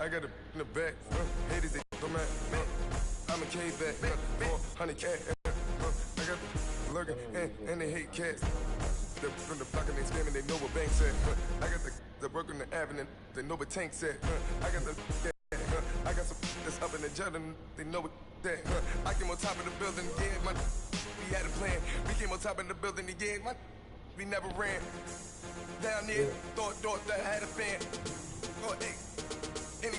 I got a in the back. Haters, they don't matter. I'm a K-back. 400K. I got the lurking and they hate cats. They're from the block and they scamming, they know what banks at. I got the work on the avenue, they know what tanks at. I got the I got some that's up in the jet and they know what that. I came on top of the building, yeah, my we had a plan. We came on top of the building, yeah, my we never ran. Down there, thought that I had a fan. Oh, hey, any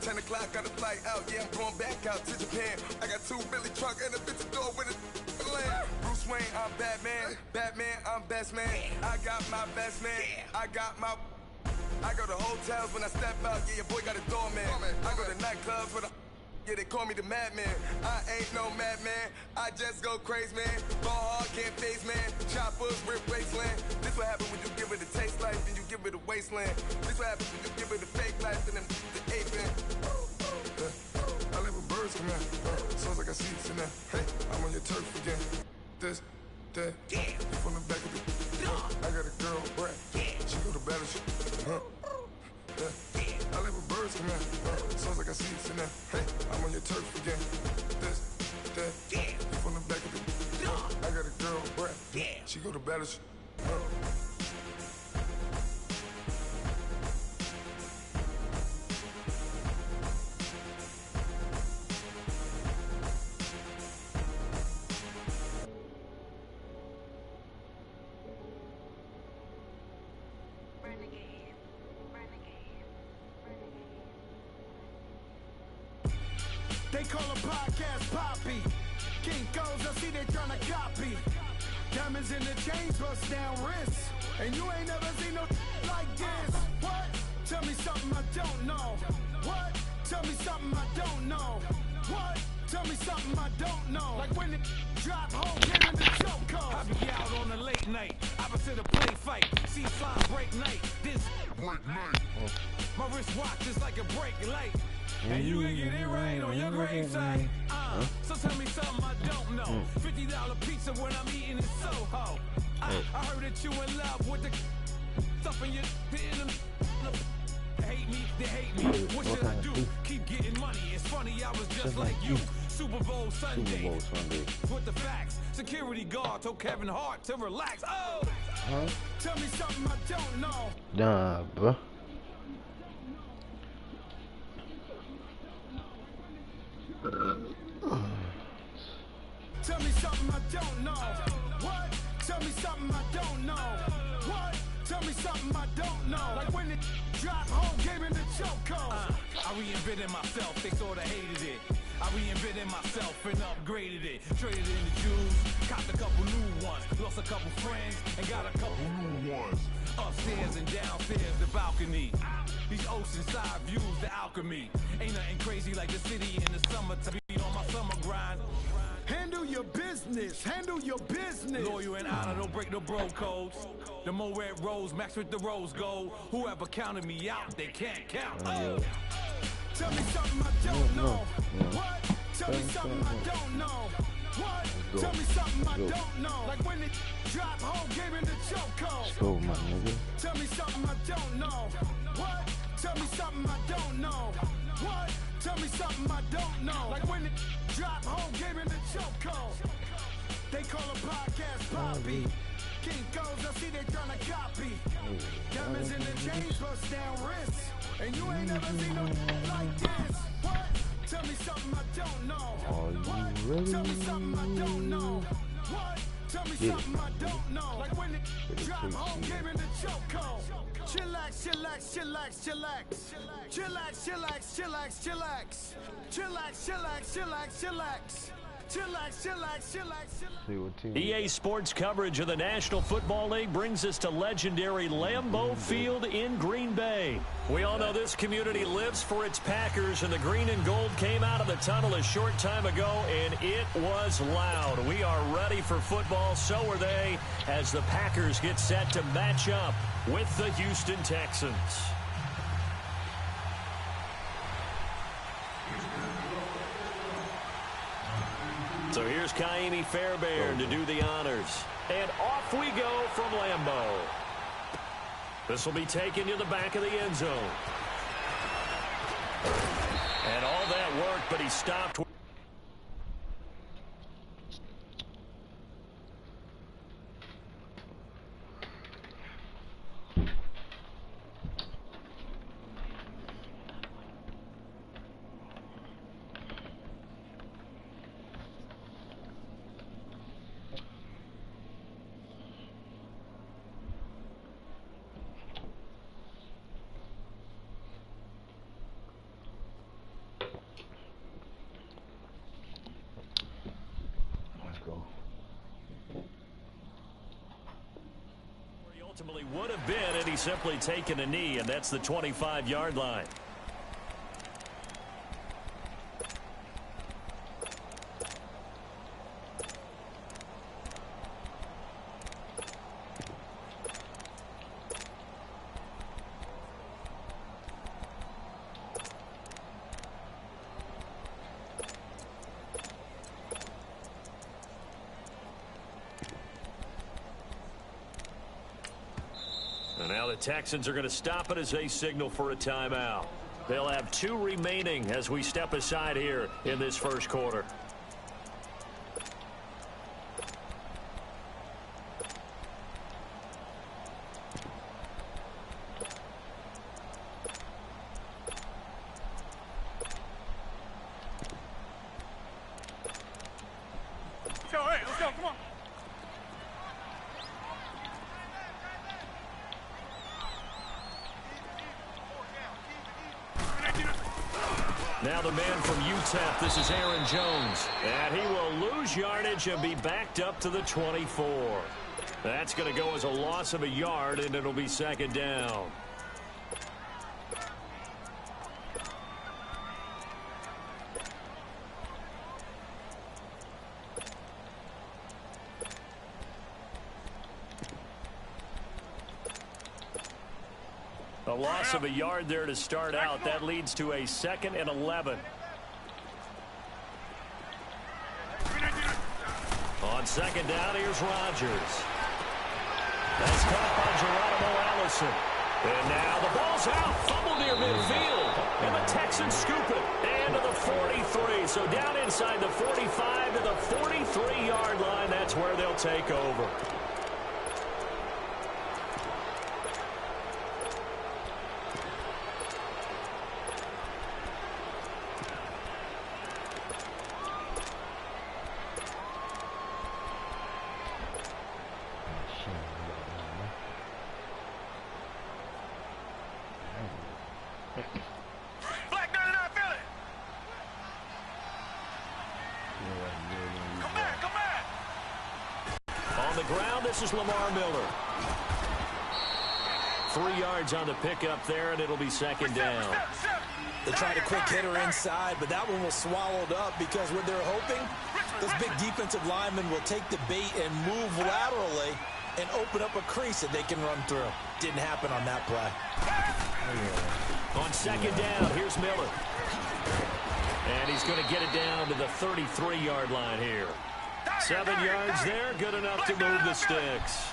10 o'clock, got a flight out, yeah, I'm going back out to Japan. I got 2 Billy truck and a bitch door with a land. Bruce Wayne, I'm Batman. Batman, I'm best man. I got my best man. I go to hotels when I step out, yeah, your boy got a doorman. I go to nightclubs for the yeah, they call me the madman. I ain't no madman, I just go crazy, man. Ball hard, can't face, man. Choppers, rip wasteland. This what happen when you give it a taste life, then you give it a wasteland. This what happen when you give it a fake life, and then the ape man. I live with birds come out. Sounds like I see it in there. Hey, I'm on your turf again. This, that, from the back of the I got a girl, Brad. She go to battle shit. I live with birds come out. Sounds like I see it in there. Hey, I'm on your turf again. This, that, from the back of the I got a girl, Brad. She go to battle shit. They call a podcast Poppy. King goes, I see they tryna copy. Diamonds in the chains, bust down wrists. And you ain't never seen no like this. What? Tell me something I don't know. What? Tell me something I don't know. What? Tell me something I don't know. Like when it drop home, get in the choke code. I be out on a late night, opposite a play fight. See fly break night, this break night. My wristwatch is like a break light. And you can get it right on your gravesite. So tell me something I don't know. $50 pizza when I'm eating in Soho. I heard that you in love with the stuff in your hate me, they hate me. What should I do? Keep getting money. It's funny, I was just like you. Super Bowl Sunday. With the facts. Security guard told Kevin Hart to relax. Oh! Tell me something I don't know. Nah, bro. Tell me something I don't know. What? Tell me something I don't know. What? Tell me something I don't know. Like when it drop home, came in the choke code. I reinvented myself, they sorta hated it. I reinvented myself and upgraded it. Traded in the Jews, copped a couple new ones. Lost a couple friends and got a couple new ones. Upstairs and downstairs, the balcony. These oceanside views, the alchemy. Ain't nothing crazy like the city in the summer to be on my summer grind. Handle your business, handle your business. Loyal and honor, don't break the bro codes. The more red rose, max with the rose gold. Whoever counted me out, they can't count. Tell me something I don't know. What? Tell me something I don't know. What? Tell me something I don't know. Like when it drop home, game in the choke code. Tell me something I don't know. What? Tell me something I don't know. What? Tell me something I don't know. Like when it drop home, game in the choke code. They call a podcast Poppy. King goes, I see they tryna copy. Diamonds in the chains, bust down wrists. And you ain't never seen no like this. What? Tell me something I don't know. What? Tell me something I don't know. What? Tell me something I don't know. Like when it drop home, game in the choke code. Chillax, chillax, chillax, chillax. Chillax, chillax, chillax, chillax. Chillax, chillax, chillax, chillax. Chillax, chillax, chillax, chillax. EA Sports coverage of the National Football League brings us to legendary Lambeau Field in Green Bay. We all know this community lives for its Packers, and the green and gold came out of the tunnel a short time ago, and it was loud. We are ready for football, so are they, as the Packers get set to match up with the Houston Texans. So here's Kaimi Fairbairn to do the honors. And off we go from Lambeau. This will be taken to the back of the end zone. All that work, but he stopped. Ultimately would have been had he simply taken a knee, and that's the 25-yard line. And now the Texans are going to stop it as they signal for a timeout. They'll have 2 remaining as we step aside here in this first quarter. Let's go, come on. Now the man from UTEP, this is Aaron Jones. And he will lose yardage and be backed up to the 24. That's going to go as a loss of a yard, and it'll be second down. A loss of a yard there to start out. That leads to a 2nd and 11. On second down, here's Rodgers. That's caught by Geronimo Allison. And now the ball's out. Fumble near midfield. And the Texans scoop it. And to the 43. So down inside the 45 to the 43-yard line. That's where they'll take over. This is Lamar Miller. 3 yards on the pickup there, and it'll be second down. They tried a quick hitter inside, but that one was swallowed up because what they're hoping, those big defensive linemen will take the bait and move laterally and open up a crease that they can run through. Didn't happen on that play. On second down, here's Miller. And he's going to get it down to the 33-yard line here. 7 yards there, good enough to move the sticks.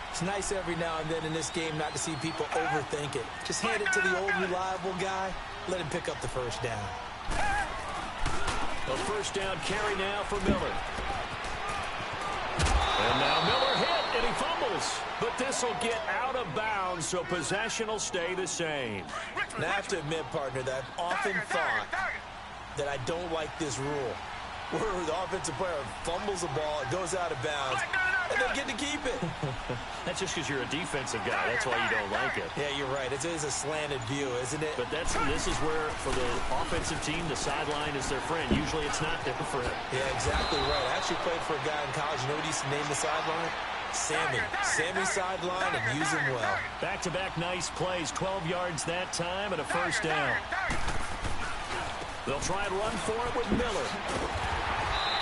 It's nice every now and then in this game not to see people overthink it. Just hand it to the old reliable guy, let him pick up the first down. A first down carry now for Miller. And now Miller hit, and he fumbles. But this will get out of bounds, so possession will stay the same. Now I have to admit, partner, that I've often thought that I don't like this rule, where the offensive player fumbles the ball, it goes out of bounds, and they get to keep it. That's just because you're a defensive guy. That's why you don't like it. Yeah, you're right. It is a slanted view, isn't it? But this is where, for the offensive team, the sideline is their friend. Usually it's not their friend. Yeah, exactly right. I actually played for a guy in college. You know what he used to name the sideline? Sammy. Sammy sideline, and use him well. Back-to-back nice plays. 12 yards that time and a first down. They'll try and run for it with Miller.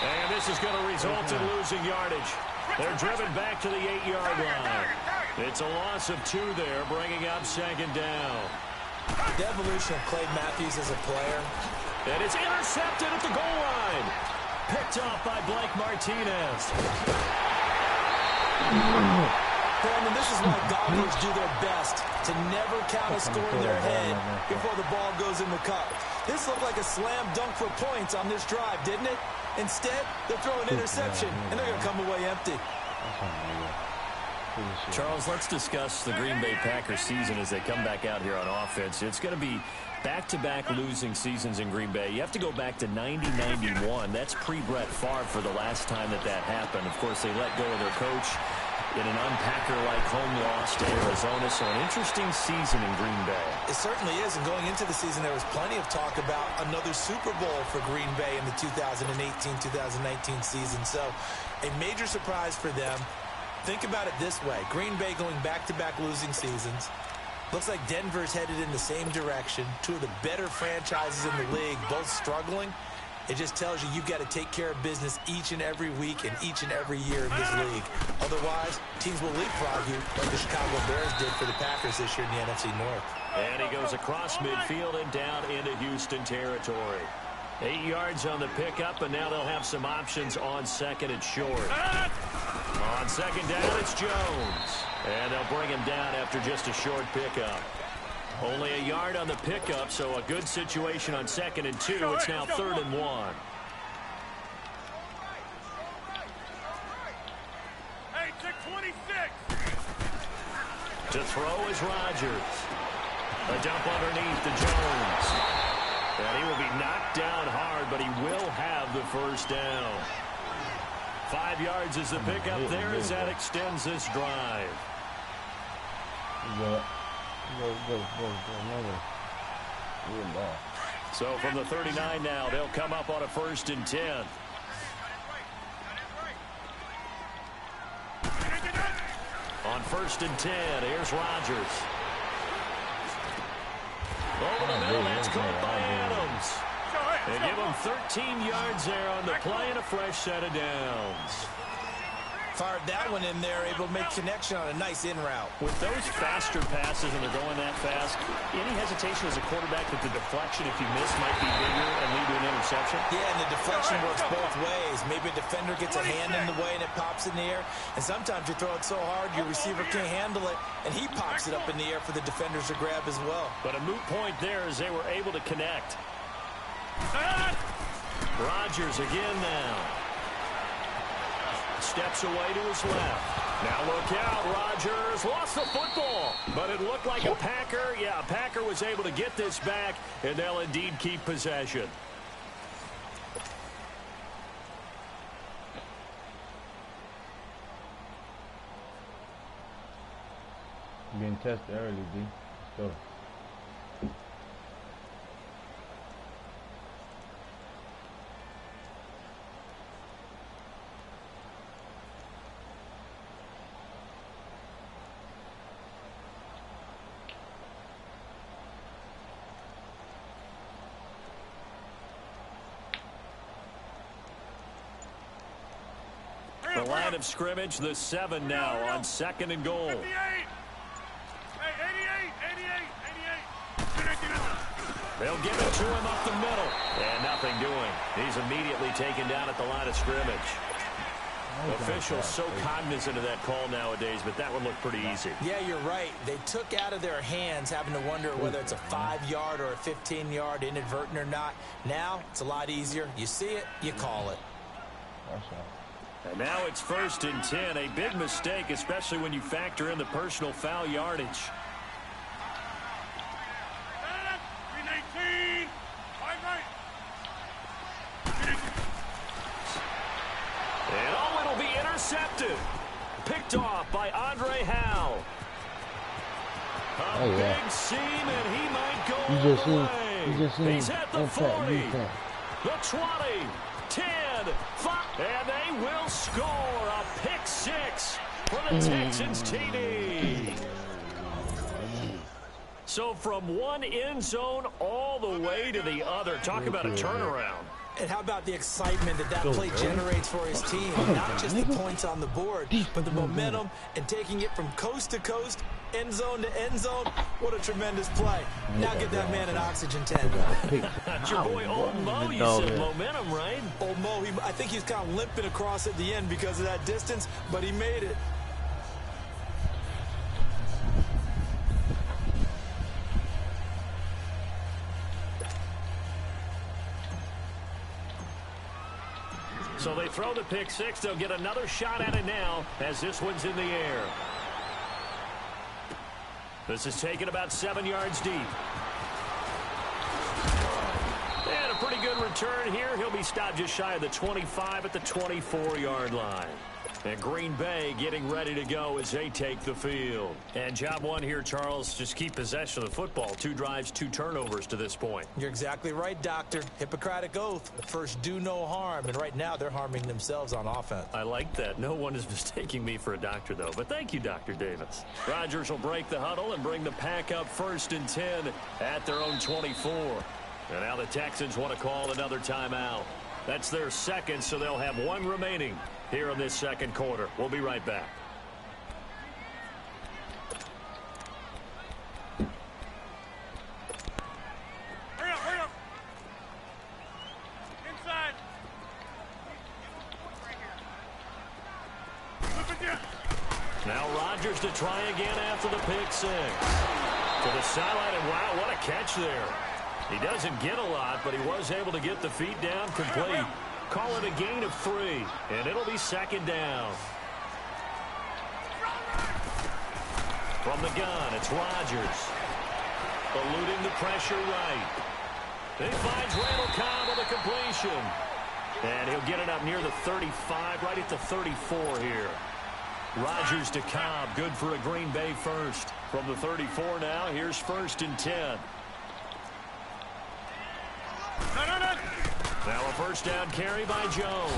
And this is going to result in losing yardage. They're driven back to the 8-yard line. It's a loss of 2 there, bringing up second down. The evolution of Clay Matthews as a player. And it's intercepted at the goal line. Picked off by Blake Martinez. Brandon, this is why golfers do their best to never count a score in their head before the ball goes in the cup. This looked like a slam dunk for points on this drive, didn't it? Instead, they're throwing interception, and they're going to come away empty. Charles, let's discuss the Green Bay Packers season as they come back out here on offense. It's going to be back-to-back losing seasons in Green Bay. You have to go back to 90-91. That's pre-Brett Favre for the last time that happened. Of course, they let go of their coach in an unpacker-like home loss to Arizona. So an interesting season in Green Bay. It certainly is, and going into the season, there was plenty of talk about another Super Bowl for Green Bay in the 2018-2019 season. So a major surprise for them. Think about it this way. Green Bay going back-to-back losing seasons. Looks like Denver's headed in the same direction. Two of the better franchises in the league, both struggling. It just tells you you've got to take care of business each and every week and each and every year in this league. Otherwise, teams will leapfrog you like the Chicago Bears did for the Packers this year in the NFC North. And he goes across midfield and down into Houston territory. 8 yards on the pickup, and now they'll have some options on second and short. On second down, it's Jones. And they'll bring him down after just a short pickup. Only a yard on the pickup, so a good situation on second and 2. It's now 3rd and 1. Hey, check 26. To throw is Rodgers. A dump underneath to Jones. And he will be knocked down hard, but he will have the first down. 5 yards is the pickup there as that extends this drive. So from the 39 now, they'll come up on a 1st and 10. On 1st and 10, here's Rodgers. Over the middle, that's caught by Adams. They give him 13 yards there on the play and a fresh set of downs. Fired that one in there, able to make connection on a nice in route. With those faster passes and they're going that fast, any hesitation as a quarterback that the deflection, if you miss, might be bigger and lead to an interception? Yeah, and the deflection works both ways. Maybe a defender gets a hand in the way and it pops in the air. And sometimes you throw it so hard your receiver can't handle it, and he pops it up in the air for the defenders to grab as well. But a moot point there as they were able to connect. Rodgers again now. Steps away to his left. Now look out, Rodgers lost the football. But it looked like a Packer. Yeah, a Packer was able to get this back, and they'll indeed keep possession. Being tested early, D. Let's go. The line of scrimmage, the 7 now on 2nd and goal. 58. Hey, 88. They'll give it to him up the middle. And nothing doing. He's immediately taken down at the line of scrimmage. Officials so cognizant of that call nowadays, but that one looked pretty easy. Yeah, you're right. They took out of their hands having to wonder whether it's a 5-yard or a 15-yard inadvertent or not. Now, it's a lot easier. You see it, you call it. That's right. And now it's 1st and 10. A big mistake, especially when you factor in the personal foul yardage. 319. And oh, it'll be intercepted. Picked off by Andre Howe. A big seam, and he might go all the way. He's at the 40, the 20, 10, 5, and they will score a pick 6 for the Texans TD. So from one end zone all the way to the other. Talk about a turnaround. And how about the excitement that play generates for his team? Not just the points on the board, but the momentum and taking it from coast to coast, end zone to end zone. What a tremendous play. Now get that man an oxygen tent. That's your boy Old Mo, you said momentum, right? Old Mo, I think he's kind of limping across at the end because of that distance, but he made it. So they throw the pick six. They'll get another shot at it now as this one's in the air. This is taken about 7 yards deep. And a pretty good return here. He'll be stopped just shy of the 25 at the 24-yard line. And Green Bay getting ready to go as they take the field. And job one here, Charles, just keep possession of the football. 2 drives, 2 turnovers to this point. You're exactly right, Doctor. Hippocratic oath. First, do no harm. And right now, they're harming themselves on offense. I like that. No one is mistaking me for a doctor, though. But thank you, Dr. Davis. Rodgers will break the huddle and bring the pack up 1st and 10 at their own 24. And now the Texans want to call another timeout. That's their second, so they'll have 1 remaining here in this second quarter. We'll be right back. Hurry up, hurry up. Inside. Look at you. Now Rodgers to try again after the pick six. To the sideline, and wow, what a catch there. He doesn't get a lot, but he was able to get the feet down complete. Call it a gain of 3, and it'll be 2nd down. From the gun, it's Rodgers. Eluding the pressure right. He finds Randall Cobb with a completion. And he'll get it up near the 35, right at the 34 here. Rodgers to Cobb, good for a Green Bay first. From the 34 now, here's 1st and 10. Now a 1st down carry by Jones.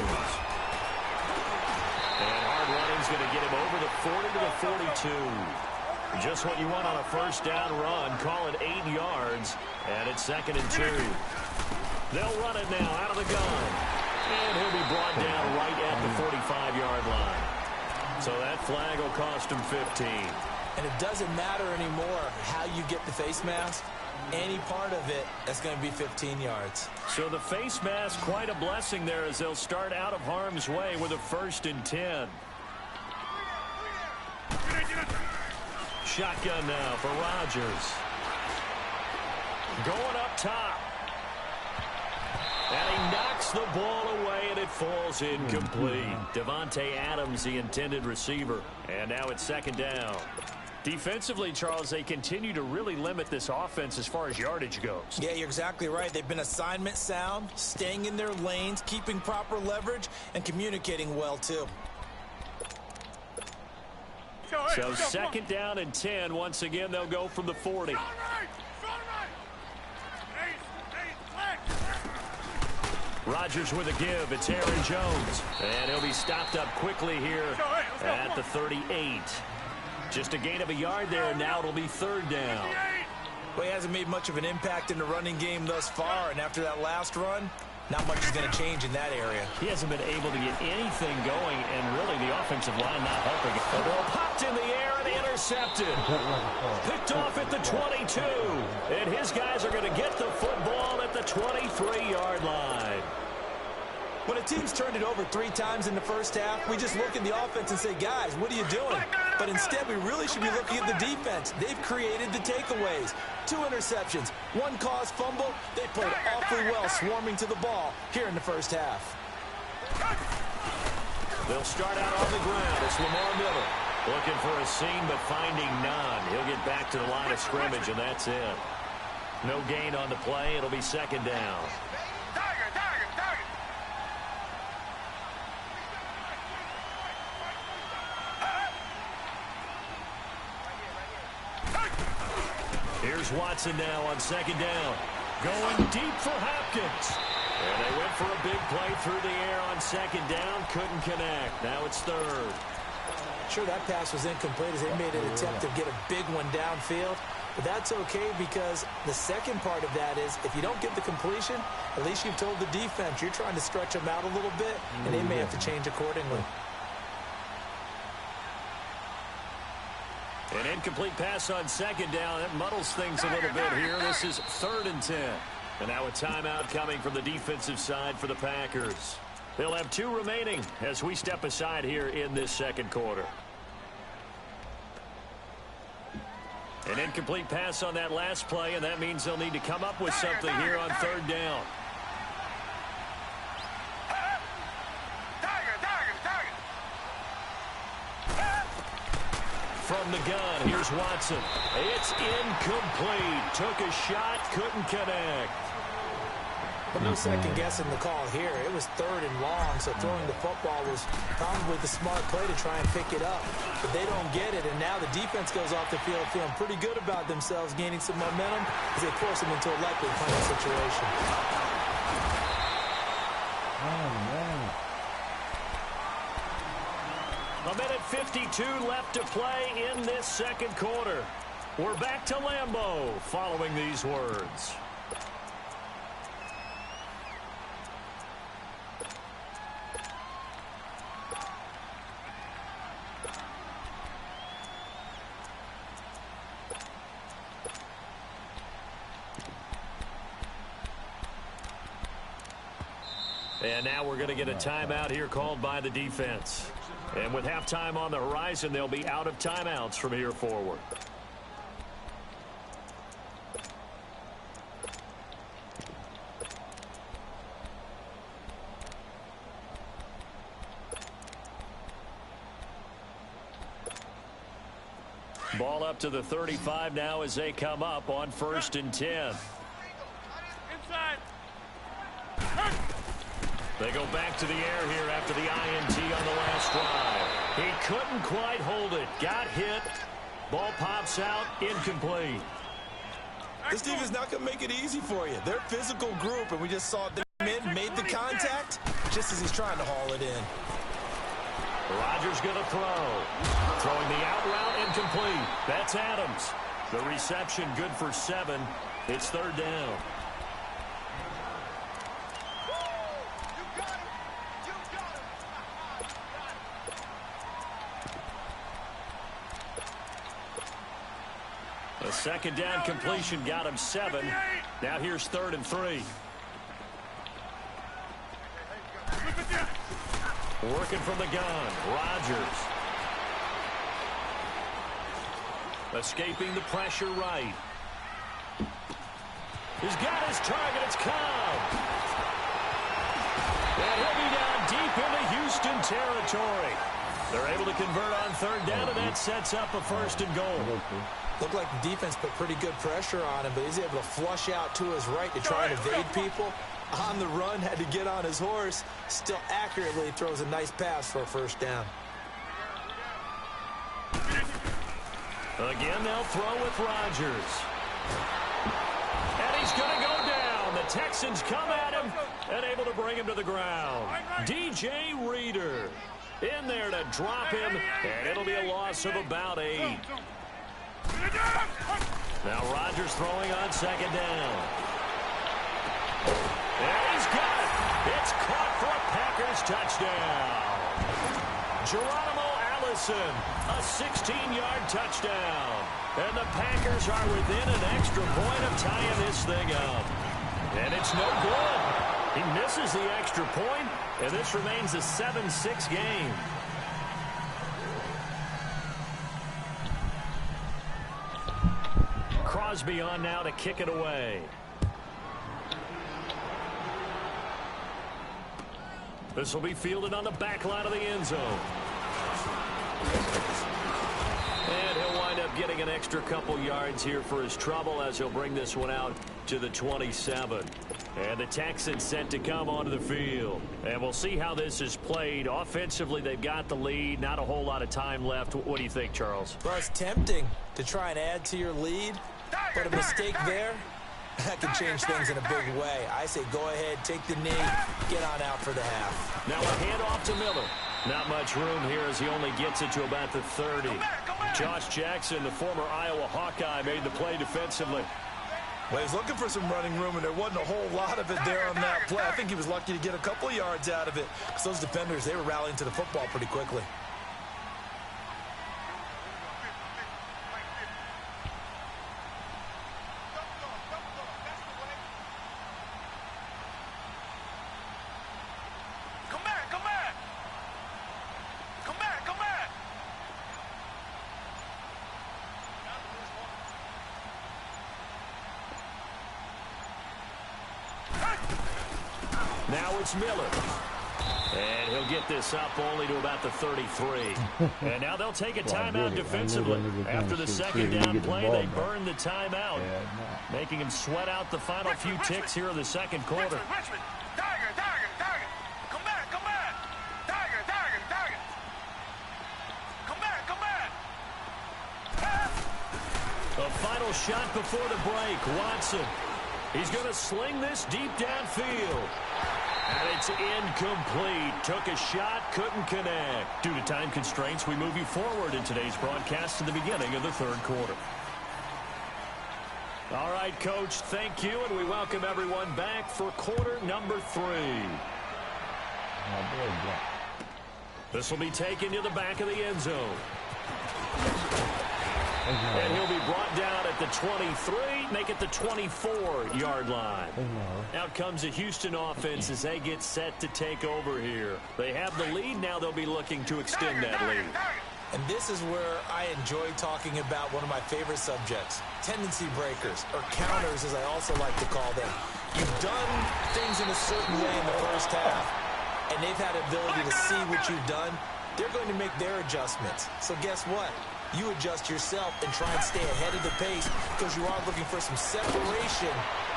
And hard running's going to get him over the 40 to the 42. Just what you want on a 1st down run. Call it 8 yards. And it's 2nd and 2. They'll run it now out of the gun. And he'll be brought down right at the 45-yard line. So that flag will cost him 15. And it doesn't matter anymore how you get the face mask. Any part of it, that's going to be 15 yards. So the face mask, quite a blessing there as they'll start out of harm's way with a 1st and 10. Shotgun now for Rodgers. Going up top. And he knocks the ball away, and it falls incomplete. Devontae Adams, the intended receiver. And now it's 2nd down. Defensively, Charles, they continue to really limit this offense as far as yardage goes. Yeah, you're exactly right. They've been assignment sound, staying in their lanes, keeping proper leverage, and communicating well, too. So 2nd down and 10. Once again, they'll go from the 40. Rodgers with a give. It's Aaron Jones. And he'll be stopped up quickly here at the 38. Just a gain of a yard there, and now it'll be 3rd down. Well, he hasn't made much of an impact in the running game thus far, and after that last run, not much is going to change in that area. He hasn't been able to get anything going, and really the offensive line not helping. The ball popped in the air and intercepted. Picked off at the 22, and his guys are going to get the football at the 23-yard line. When a team's turned it over 3 times in the first half, we just look at the offense and say, guys, what are you doing? But instead, we really should be looking at the defense. They've created the takeaways. 2 interceptions, 1 caused fumble. They played awfully well swarming to the ball here in the first half. They'll start out on the ground. It's Lamar Miller looking for a seam, but finding none. He'll get back to the line of scrimmage, and that's it. No gain on the play. It'll be 2nd down. Here's Watson now on 2nd down. Going deep for Hopkins. And they went for a big play through the air on 2nd down. Couldn't connect. Now it's 3rd. Sure, that pass was incomplete as they made an attempt to get a big one downfield. But that's okay because the second part of that is if you don't get the completion, at least you've told the defense you're trying to stretch them out a little bit, and they may have to change accordingly. An incomplete pass on 2nd down. That muddles things a little bit here. This is 3rd and 10. And now a timeout coming from the defensive side for the Packers. They'll have 2 remaining as we step aside here in this second quarter. An incomplete pass on that last play, and that means they'll need to come up with something here on 3rd down. from the gun. Here's Watson. It's incomplete. Took a shot, couldn't connect. But no second guessing the call here. It was 3rd and long, so throwing the football was probably the smart play to try and pick it up. But they don't get it, and now the defense goes off the field feeling pretty good about themselves, gaining some momentum as they force them into a likely punting situation. A minute 52 left to play in this second quarter. We're back to Lambeau following these words. And now we're going to get a timeout here called by the defense. And with halftime on the horizon, they'll be out of timeouts from here forward. Ball up to the 35 now as they come up on 1st and 10. Inside. They go back to the air here after the INT on the last drive. He couldn't quite hold it. Got hit. Ball pops out. Incomplete. This team is not going to make it easy for you. They're a physical group, and we just saw them in, made the contact just as he's trying to haul it in. Rodgers going to throw. Throwing the out route, incomplete. That's Adams. The reception good for 7. It's 3rd down. A 2nd down completion got him 7. Now here's 3rd and 3. Working from the gun, Rodgers. Escaping the pressure right. He's got his target, it's Cobb. And he'll be down deep into Houston territory. They're able to convert on 3rd down, and that sets up a 1st and goal. Looked like the defense put pretty good pressure on him, but he's able to flush out to his right to try and evade people. On the run, had to get on his horse. Still accurately throws a nice pass for a 1st down. Again, they'll throw with Rodgers. And he's going to go down. The Texans come at him and able to bring him to the ground. DJ Reader in there to drop him, and it'll be a loss of about 8. Now Rodgers throwing on 2nd down. And he's got it. It's caught for a Packers touchdown. Geronimo Allison, a 16-yard touchdown. And the Packers are within an extra point of tying this thing up. And it's no good. He misses the extra point, and this remains a 7-6 game. Crosby on now to kick it away. This will be fielded on the back line of the end zone. And he'll wind up getting an extra couple yards here for his trouble as he'll bring this one out to the 27. And the Texans set to come onto the field. And we'll see how this is played. Offensively, they've got the lead. Not a whole lot of time left. What do you think, Charles? Well, it's tempting to try and add to your lead, but a mistake there, that can change things in a big way. I say go ahead, take the knee, get on out for the half. Now a handoff to Miller. Not much room here as he only gets it to about the 30. Josh Jackson, the former Iowa Hawkeye, made the play defensively. Well, he was looking for some running room, and there wasn't a whole lot of it there on that play. I think he was lucky to get a couple yards out of it, because those defenders, they were rallying to the football pretty quickly. Now it's Miller. And he'll get this up only to about the 33. And now they'll take a timeout defensively. After the second down play, they burn the timeout, making him sweat out the final few ticks here in the second quarter. A final shot before the break. Watson. He's going to sling this deep downfield. And it's incomplete. Took a shot, couldn't connect. Due to time constraints, we move you forward in today's broadcast to the beginning of the third quarter. All right, Coach, thank you, and we welcome everyone back for quarter number 3. This will be taken to the back of the end zone. And he'll be brought down at the 23, make it the 24-yard line. Out comes the Houston offense as they get set to take over here. They have the lead. Now they'll be looking to extend that lead. And this is where I enjoy talking about one of my favorite subjects, tendency breakers, or counters as I also like to call them. You've done things in a certain way in the first half, and they've had the ability to see what you've done. They're going to make their adjustments. So guess what? You adjust yourself and try and stay ahead of the pace because you are looking for some separation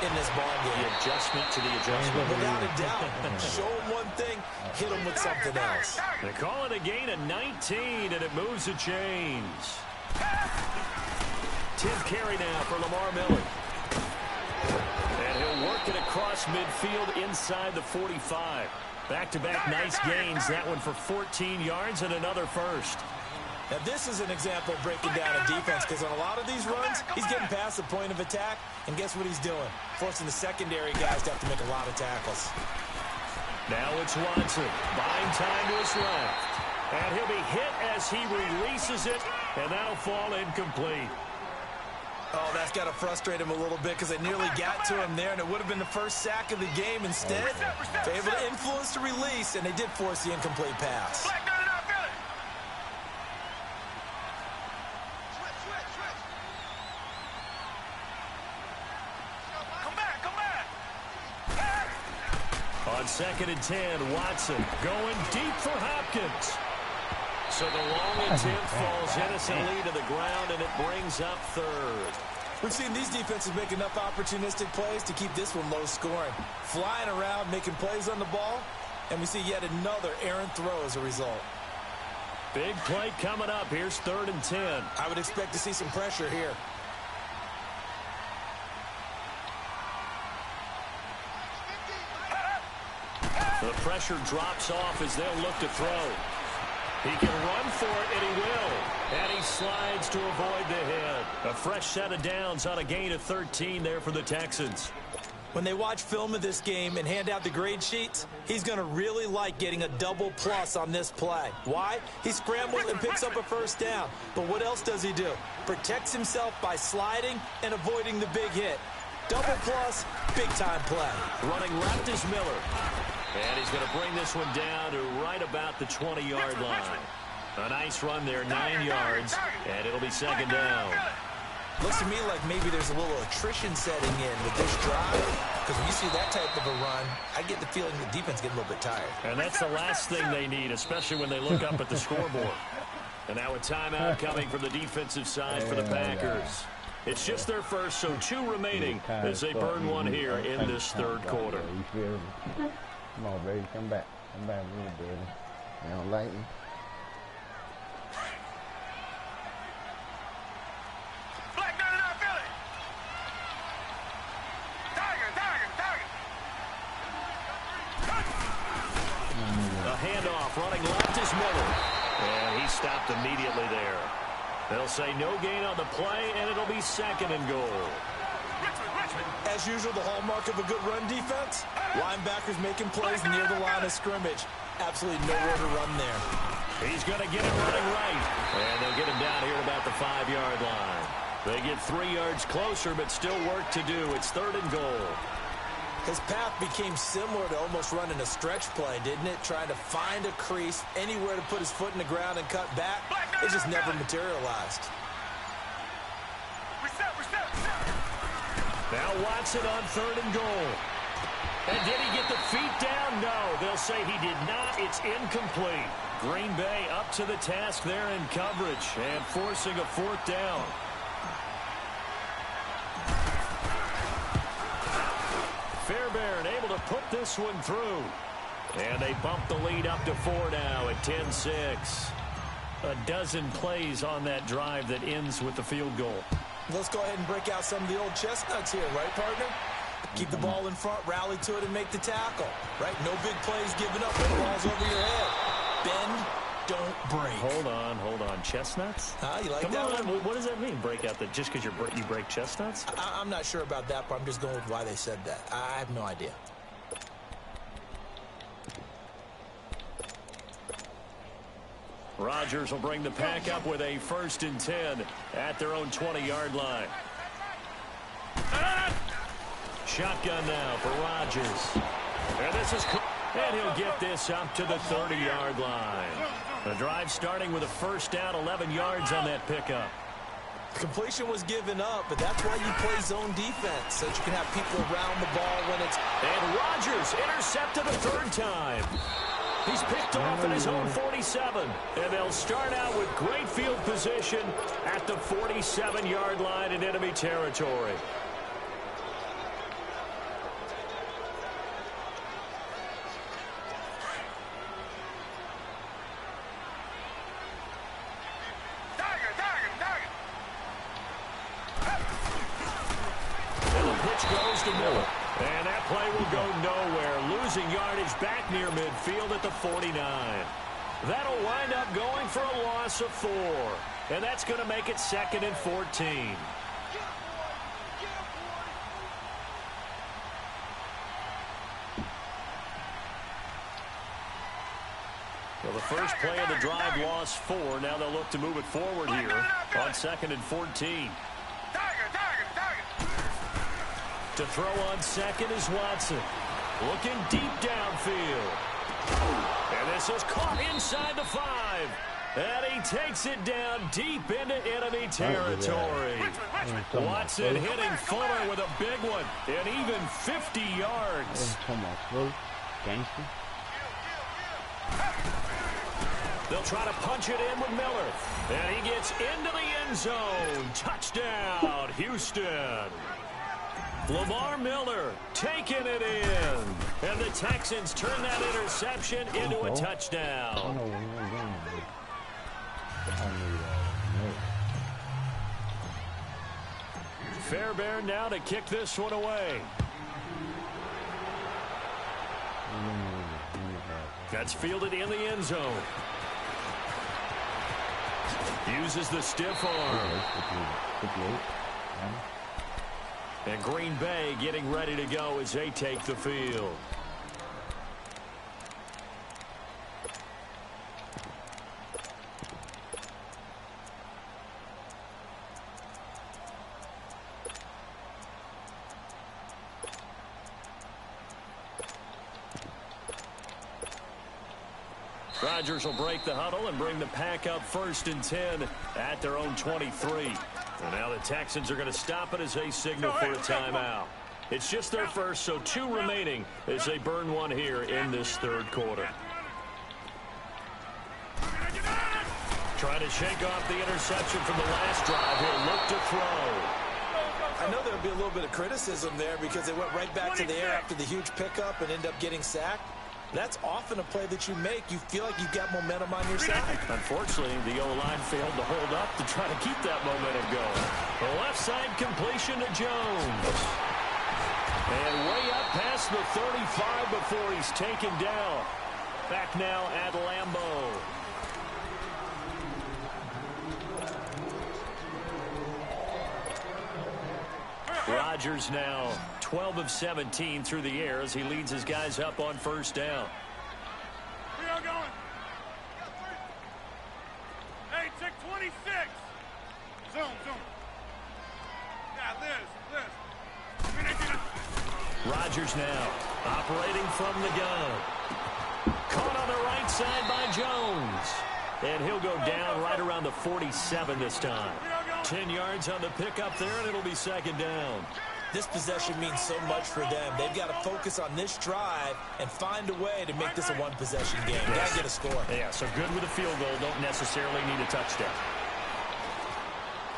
in this ball game. The adjustment to the adjustment. Without a doubt. Show them one thing, hit them with something else. They call it a gain of 19, and it moves the chains. 10th carry now for Lamar Miller. And he'll work it across midfield inside the 45. Back-to-back nice gains. That one for 14 yards and another first. Now, this is an example of breaking down a defense because on a lot of these runs, he's getting past the point of attack, and guess what he's doing? Forcing the secondary guys to have to make a lot of tackles. Now it's Watson, buying time to his left. And he'll be hit as he releases it, and that'll fall incomplete. Oh, that's got to frustrate him a little bit because they nearly got to him there, and it would have been the first sack of the game. Instead, they're able to influence the release, and they did force the incomplete pass. On 2nd and 10, Watson going deep for Hopkins. So the long attempt falls innocently to the ground, and it brings up 3rd. We've seen these defenses make enough opportunistic plays to keep this one low scoring. Flying around, making plays on the ball, and we see yet another errant throw as a result. Big play coming up. Here's 3rd and 10. I would expect to see some pressure here. The pressure drops off as they'll look to throw. He can run for it, and he will. And he slides to avoid the hit. A fresh set of downs on a gain of 13 there for the Texans. When they watch film of this game and hand out the grade sheets, he's going to really like getting a double plus on this play. Why? He scrambles and picks up a first down. But what else does he do? Protects himself by sliding and avoiding the big hit. Double plus, big-time play. Running left is Miller. And he's going to bring this one down to right about the 20-yard line. A nice run there, 9 yards, and it'll be 2nd down. Looks to me like maybe there's a little attrition setting in with this drive, because when you see that type of a run, I get the feeling the defense getting a little bit tired. And that's the last thing they need, especially when they look up at the scoreboard. And now a timeout coming from the defensive side for the Packers. It's just their first, so 2 remaining as they burn one here in this 3rd quarter. Come on, baby. Come back. Come back a little bit. You don't like me? A handoff running left is Miller. And he stopped immediately there. They'll say no gain on the play, and it'll be 2nd and goal. As usual, the hallmark of a good run defense, linebackers making plays near the line of scrimmage. Absolutely nowhere to run there. He's going to get it running right. And they'll get him down here at about the 5-yard line. They get 3 yards closer, but still work to do. It's 3rd and goal. His path became similar to almost running a stretch play, didn't it? Trying to find a crease, anywhere to put his foot in the ground and cut back. It just never materialized. Now Watson on 3rd and goal. And did he get the feet down? no. They'll say he did not. It's incomplete. Green Bay up to the task there in coverage and forcing a fourth down. Fairbairn able to put this one through. And they bump the lead up to 4 now at 10-6. A dozen plays on that drive that ends with the field goal. Let's go ahead and break out some of the old chestnuts here, right, partner? Keep the ball in front, rally to it, and make the tackle, right? No big plays given up when the ball's over your head. Bend, don't break. Hold on. Chestnuts? You like Come that on, one? what does that mean, break out? That just because you break chestnuts? I'm not sure about that, but I'm just going with why they said that. I have no idea. Rodgers will bring the pack up with a 1st and 10 at their own 20-yard line. Shotgun now for Rodgers. And he'll get this up to the 30-yard line. The drive starting with a 1st down, 11 yards on that pickup. Completion was given up, but that's why you play zone defense, so that you can have people around the ball when it's... And Rodgers intercepted a 3rd time. He's picked off at his own 47. And they'll start out with great field position at the 47-yard line in enemy territory. And the pitch goes to Miller. And that play will go nowhere. Losing yardage back near midfield at the 49. That'll wind up going for a loss of 4. And that's going to make it 2nd and 14. Well, the first play of the drive lost 4. Now they'll look to move it forward here on 2nd and 14. To throw on 2nd is Watson. Looking deep downfield. And this is caught inside the 5. And he takes it down deep into enemy territory. Watson hitting Fuller with a big one. And even 50 yards. Come on, bro. Gangster. They'll try to punch it in with Miller. And he gets into the end zone. Touchdown, Houston. Lamar Miller taking it in. And the Texans turn that interception into a touchdown. Fairbairn now to kick this one away. That's fielded in the end zone. Uses the stiff arm. And Green Bay getting ready to go as they take the field. Rodgers will break the huddle and bring the pack up 1st and 10 at their own 23. And now the Texans are going to stop it as they signal for a timeout. It's just their first, so 2 remaining as they burn one here in this 3rd quarter. Trying to shake off the interception from the last drive here. Look to throw. I know there'll be a little bit of criticism there because they went right back to the air after the huge pickup and end up getting sacked. That's often a play that you make. You feel like you've got momentum on your side. Unfortunately, the O-line failed to hold up to try to keep that momentum going. The left side completion to Jones. And way up past the 35 before he's taken down. Back now at Lambeau. Rodgers now 12 of 17 through the air as he leads his guys up on 1st down. We are going. Hey, check 26. Zoom. Yeah, Liz. Rodgers now operating from the gun. Caught on the right side by Jones. And he'll go down right around the 47 this time. 10 yards on the pickup there, and it'll be 2nd down. This possession means so much for them. They've got to focus on this drive and find a way to make this a one-possession game. Yes. Got to get a score. Yeah, so good with a field goal. Don't necessarily need a touchdown.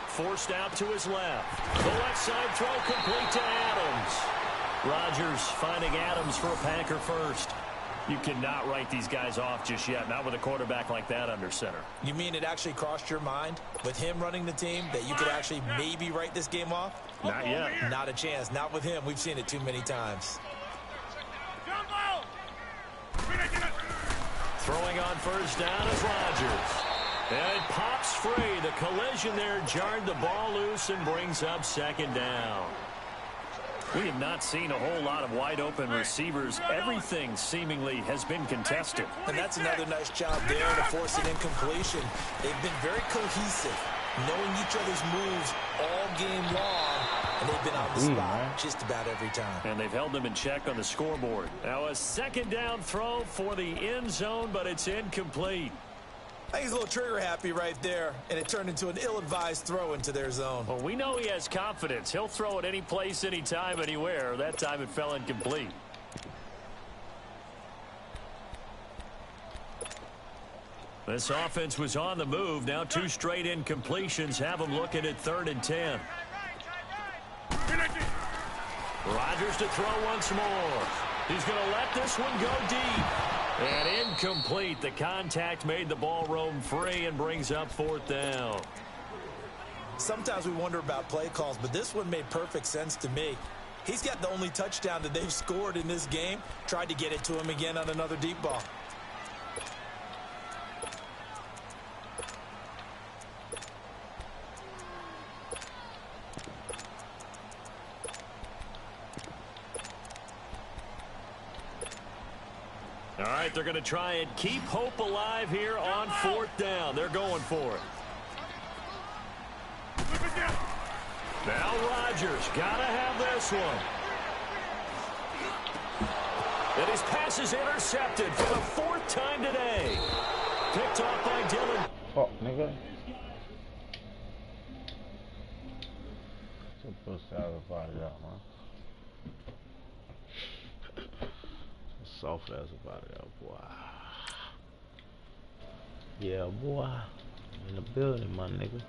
Forced out to his left. The left side throw complete to Adams. Rodgers finding Adams for a Packer first. You cannot write these guys off just yet, not with a quarterback like that under center. You mean it actually crossed your mind with him running the team that you could actually maybe write this game off? Not yet. Not a chance. Not with him. We've seen it too many times. Throwing on first down is Rodgers. And it pops free. The collision there jarred the ball loose and brings up second down. We have not seen a whole lot of wide-open receivers. Everything seemingly has been contested. And that's another nice job there to force an incompletion. They've been very cohesive, knowing each other's moves all game long, and they've been on the spot just about every time. And they've held them in check on the scoreboard. Now a second down throw for the end zone, but it's incomplete. I think he's a little trigger happy right there, and it turned into an ill-advised throw into their zone. Well, we know he has confidence. He'll throw it any place, anytime, anywhere. That time it fell incomplete. This offense was on the move. Now 2 straight incompletions have them looking at 3rd and 10. Rodgers to throw once more. He's going to let this one go deep. And incomplete. The contact made the ball roam free and brings up 4th down. Sometimes we wonder about play calls, but this one made perfect sense to me. He's got the only touchdown that they've scored in this game. Tried to get it to him again on another deep ball. All right, they're going to try and keep hope alive here on 4th down. They're going for it. Now Rodgers got to have this one. And his pass is intercepted for the 4th time today. Picked off by Dillon. Fuck, nigga. Supposed to have a body out, man. Soft as a body out, boy. Yeah, boy. In the building, my nigga.